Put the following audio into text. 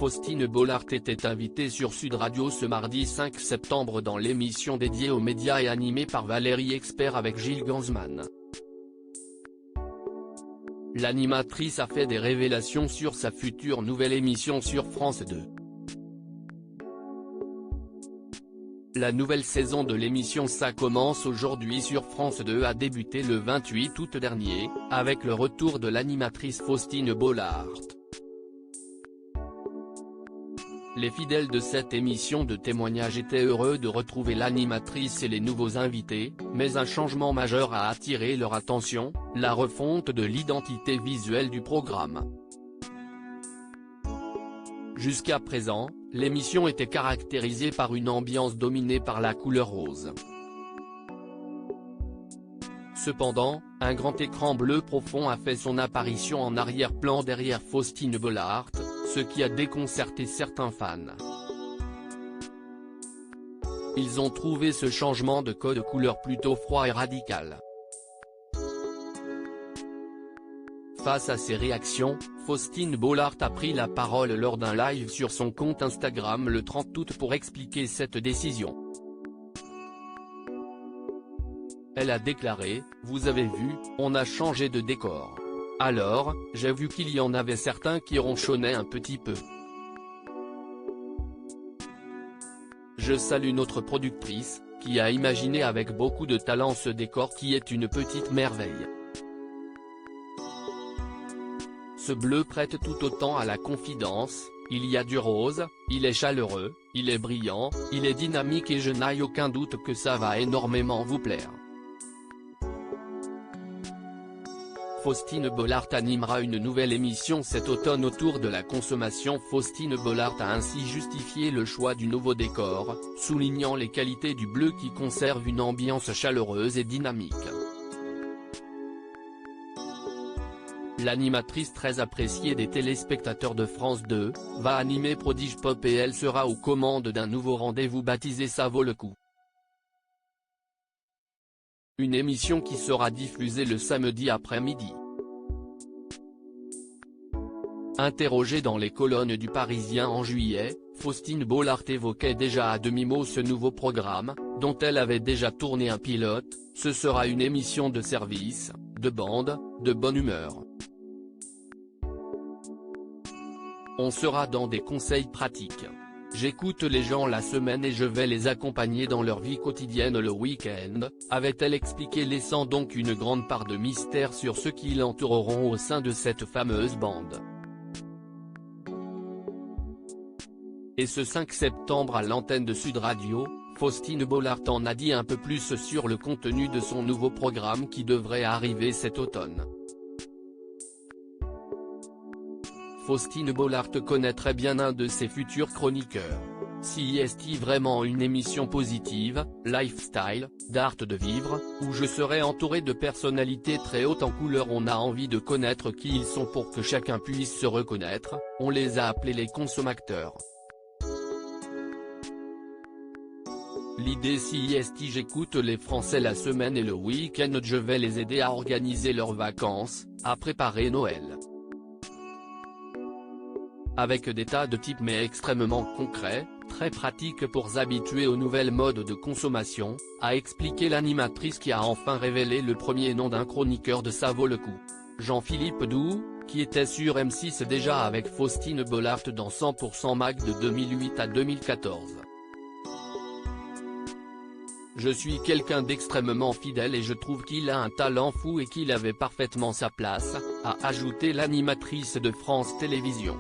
Faustine Bollaert était invitée sur Sud Radio ce mardi 5 septembre dans l'émission dédiée aux médias et animée par Valérie Expert avec Gilles Gansman. L'animatrice a fait des révélations sur sa future nouvelle émission sur France 2. La nouvelle saison de l'émission Ça commence aujourd'hui sur France 2 a débuté le 28 août dernier, avec le retour de l'animatrice Faustine Bollaert. Les fidèles de cette émission de témoignage étaient heureux de retrouver l'animatrice et les nouveaux invités, mais un changement majeur a attiré leur attention, la refonte de l'identité visuelle du programme. Jusqu'à présent, l'émission était caractérisée par une ambiance dominée par la couleur rose. Cependant, un grand écran bleu profond a fait son apparition en arrière-plan derrière Faustine Bollaert, ce qui a déconcerté certains fans. Ils ont trouvé ce changement de code couleur plutôt froid et radical. Face à ces réactions, Faustine Bollaert a pris la parole lors d'un live sur son compte Instagram le 30 août pour expliquer cette décision. Elle a déclaré « Vous avez vu, on a changé de décor. Alors, j'ai vu qu'il y en avait certains qui ronchonnaient un petit peu. Je salue notre productrice, qui a imaginé avec beaucoup de talent ce décor qui est une petite merveille. Ce bleu prête tout autant à la confidence, il y a du rose, il est chaleureux, il est brillant, il est dynamique et je n'ai aucun doute que ça va énormément vous plaire. » Faustine Bollaert animera une nouvelle émission cet automne autour de la consommation. Faustine Bollaert a ainsi justifié le choix du nouveau décor, soulignant les qualités du bleu qui conserve une ambiance chaleureuse et dynamique. L'animatrice très appréciée des téléspectateurs de France 2, va animer Prodige Pop et elle sera aux commandes d'un nouveau rendez-vous baptisé Ça vaut le coup. Une émission qui sera diffusée le samedi après-midi. Interrogée dans les colonnes du Parisien en juillet, Faustine Bollaert évoquait déjà à demi-mot ce nouveau programme, dont elle avait déjà tourné un pilote. Ce sera une émission de service, de bande, de bonne humeur. On sera dans des conseils pratiques. J'écoute les gens la semaine et je vais les accompagner dans leur vie quotidienne le week-end, avait-elle expliqué, laissant donc une grande part de mystère sur ceux qui l'entoureront au sein de cette fameuse bande. Et ce 5 septembre à l'antenne de Sud Radio, Faustine Bollaert en a dit un peu plus sur le contenu de son nouveau programme qui devrait arriver cet automne. Faustine Bollaert connaît très bien un de ses futurs chroniqueurs. Si est-il vraiment une émission positive, lifestyle, d'art de vivre, où je serai entouré de personnalités très hautes en couleur. On a envie de connaître qui ils sont pour que chacun puisse se reconnaître, on les a appelés les consommateurs. L'idée si est j'écoute les Français la semaine et le week-end je vais les aider à organiser leurs vacances, à préparer Noël. Avec des tas de types mais extrêmement concrets, très pratiques pour s'habituer aux nouvelles modes de consommation, a expliqué l'animatrice qui a enfin révélé le premier nom d'un chroniqueur de Ça vaut le coup. Jean-Philippe Doux, qui était sur M6 déjà avec Faustine Bollaert dans 100% Mag de 2008 à 2014. Je suis quelqu'un d'extrêmement fidèle et je trouve qu'il a un talent fou et qu'il avait parfaitement sa place, a ajouté l'animatrice de France Télévisions.